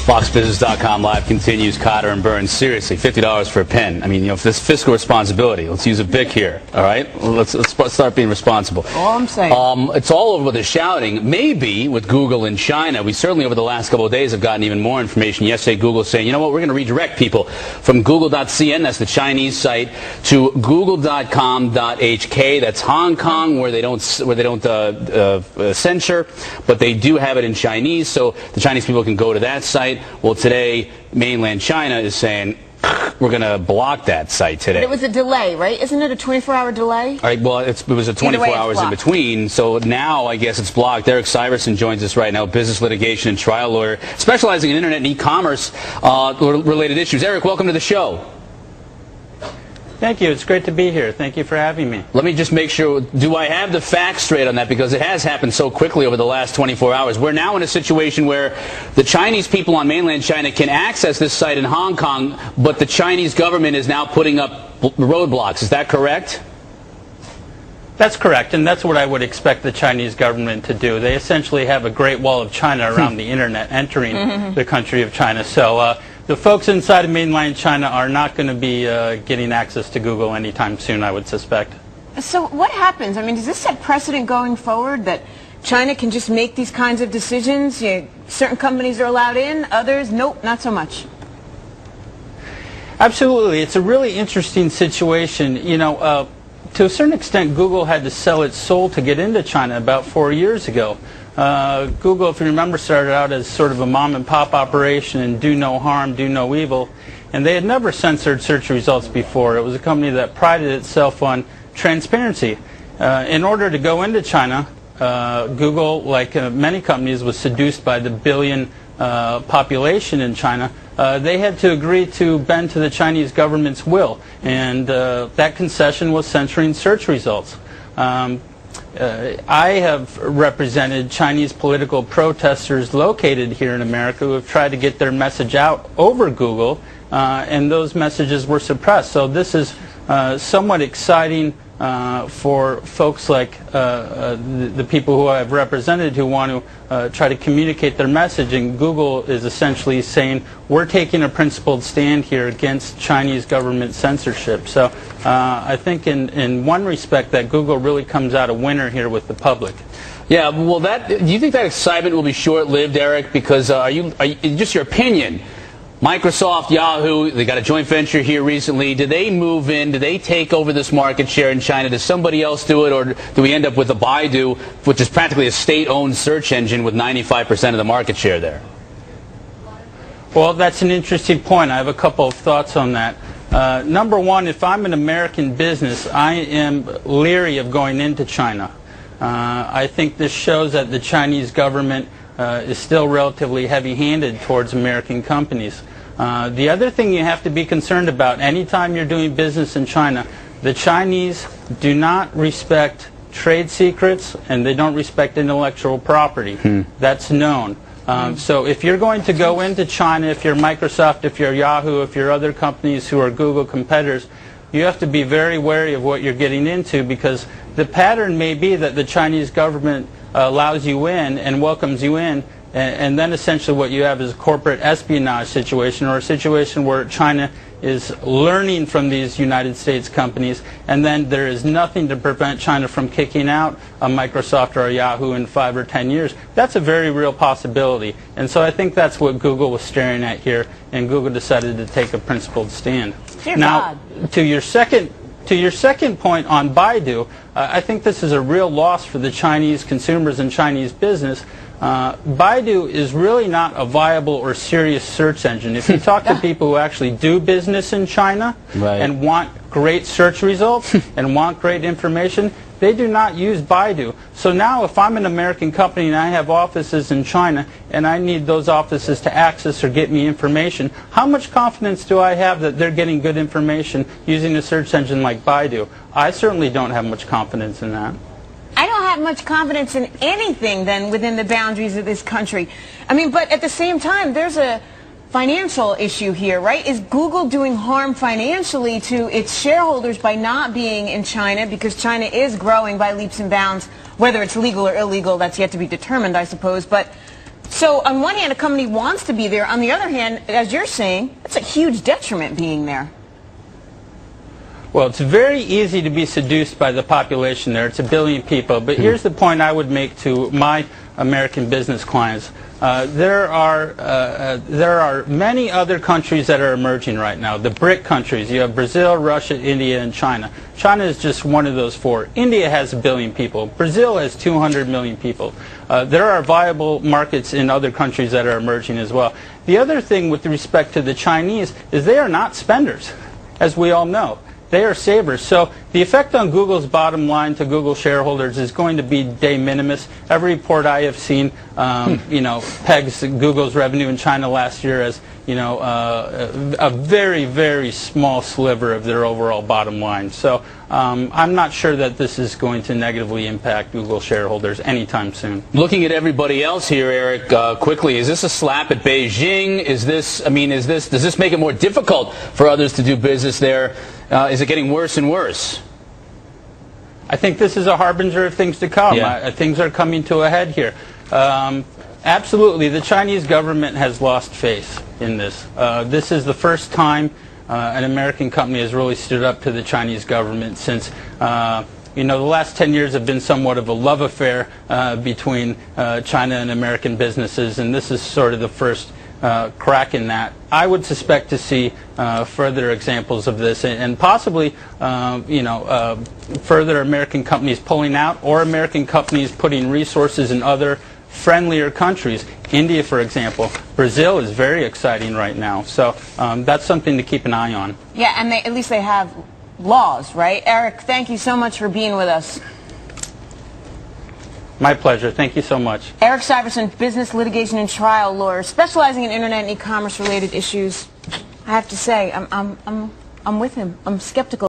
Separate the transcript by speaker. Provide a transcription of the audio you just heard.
Speaker 1: FoxBusiness.com Live continues. Cotter and Burns, seriously, $50 for a pen. I mean, for this fiscal responsibility, let's use a BIC here, all right? Let's start being responsible.
Speaker 2: All I'm saying.
Speaker 1: It's all over the shouting. Maybe with Google in China, we certainly over the last couple of days have gotten even more information. Yesterday, Google saying, you know what, we're going to redirect people from Google.cn, that's the Chinese site, to Google.com.hk, that's Hong Kong, where they don't censor, but they do have it in Chinese, so the Chinese people can go to that site. Well, today, mainland China is saying, we're going to block that site today.
Speaker 2: But it was a delay, right? Isn't it a 24-hour delay?
Speaker 1: All right, well, it was a 24 hours in between, so now I guess it's blocked. Erik Syverson joins us right now, business litigation and trial lawyer, specializing in internet and e-commerce related issues. Erik, welcome to the show.
Speaker 3: Thank you. It's great to be here. Thank you for having me.
Speaker 1: Let me just make sure, do I have the facts straight on that? Because it has happened so quickly over the last 24 hours. We're now in a situation where the Chinese people on mainland China can access this site in Hong Kong, but the Chinese government is now putting up roadblocks. Is that correct?
Speaker 3: That's correct, and that's what I would expect the Chinese government to do. They essentially have a Great Wall of China around the internet entering the country of China. So the folks inside of mainland China are not going to be getting access to Google anytime soon, I would suspect.
Speaker 2: So what happens? I mean, does this set precedent going forward that China can just make these kinds of decisions? Certain companies are allowed in, others, nope, not so much.
Speaker 3: Absolutely. It's a really interesting situation. You know, to a certain extent, Google had to sell its soul to get into China about 4 years ago. Google, if you remember, started out as sort of a mom-and-pop operation and do no harm, do no evil, and they had never censored search results before. It was a company that prided itself on transparency. In order to go into China, Google, like many companies, was seduced by the billion population in China. They had to agree to bend to the Chinese government's will, and that concession was censoring search results. I have represented Chinese political protesters located here in America who have tried to get their message out over Google, and those messages were suppressed. So this is somewhat exciting for folks like the people who I've represented who want to try to communicate their message, and Google is essentially saying we're taking a principled stand here against Chinese government censorship. So I think in one respect that Google really comes out a winner here with the public.
Speaker 1: Yeah, well, do you think that excitement will be short-lived, Erik? Because just your opinion, Microsoft, Yahoo, they got a joint venture here recently. Do they move in? Do they take over this market share in China? Does somebody else do it? Or do we end up with a Baidu, which is practically a state-owned search engine with 95% of the market share there?
Speaker 3: Well, that's an interesting point. I have a couple of thoughts on that. Number one, if I'm an American business, I am leery of going into China. I think this shows that the Chinese government is still relatively heavy-handed towards American companies. The other thing you have to be concerned about anytime you're doing business in China, the Chinese do not respect trade secrets and they don't respect intellectual property. That's known. So if you're going to go into China, if you're Microsoft, if you're Yahoo, if you're other companies who are Google competitors, you have to be very wary of what you're getting into, because the pattern may be that the Chinese government allows you in and welcomes you in, and then essentially what you have is a corporate espionage situation, or a situation where China is learning from these United States companies, and then there is nothing to prevent China from kicking out a Microsoft or a Yahoo in 5 or 10 years. That's a very real possibility, and so I think that's what Google was staring at here, and Google decided to take a principled stand. Now, to your second point on Baidu, I think this is a real loss for the Chinese consumers and Chinese business. Baidu is really not a viable or serious search engine. If you talk to people who actually do business in China and want great search results and want great information, they do not use Baidu. So now if I'm an American company and I have offices in China and I need those offices to access or get me information, how much confidence do I have that they're getting good information using a search engine like Baidu? I certainly don't have much confidence in that.
Speaker 2: I don't have much confidence in anything then within the boundaries of this country. I mean, but at the same time, there's a financial issue here, right? Is Google doing harm financially to its shareholders by not being in China, because China is growing by leaps and bounds, whether it's legal or illegal, that's yet to be determined, I suppose. But So on one hand, a company wants to be there. On the other hand, as you're saying, it's a huge detriment being there.
Speaker 3: Well, it's very easy to be seduced by the population there. It's 1 billion people. But here's the point I would make to my American business clients. There are many other countries that are emerging right now. The BRIC countries. You have Brazil, Russia, India, and China. China is just one of those 4. India has 1 billion people. Brazil has 200 million people. There are viable markets in other countries that are emerging as well. The other thing with respect to the Chinese is they are not spenders, as we all know. They are savers. So the effect on Google's bottom line to Google shareholders is going to be de minimis. Every report I have seen, pegs Google's revenue in China last year as, a very, very small sliver of their overall bottom line. So I'm not sure that this is going to negatively impact Google shareholders anytime soon.
Speaker 1: Looking at everybody else here, Eric, quickly, is this a slap at Beijing? Does this make it more difficult for others to do business there? Is it getting worse and worse?
Speaker 3: I think this is a harbinger of things to come.
Speaker 1: Yeah.
Speaker 3: Things are coming to a head here. Absolutely, the Chinese government has lost faith in this. This is the first time an American company has really stood up to the Chinese government since, the last 10 years have been somewhat of a love affair between China and American businesses, and this is sort of the first crack in that. I would suspect to see further examples of this, and possibly, further American companies pulling out, or American companies putting resources in other friendlier countries. India, for example. Brazil is very exciting right now. So that's something to keep an eye on.
Speaker 2: Yeah, and at least they have laws, right? Eric, thank you so much for being with us.
Speaker 3: My pleasure. Thank you so much.
Speaker 2: Erik Syverson, business litigation and trial lawyer, specializing in internet and e-commerce related issues. I have to say, I'm with him. I'm skeptical.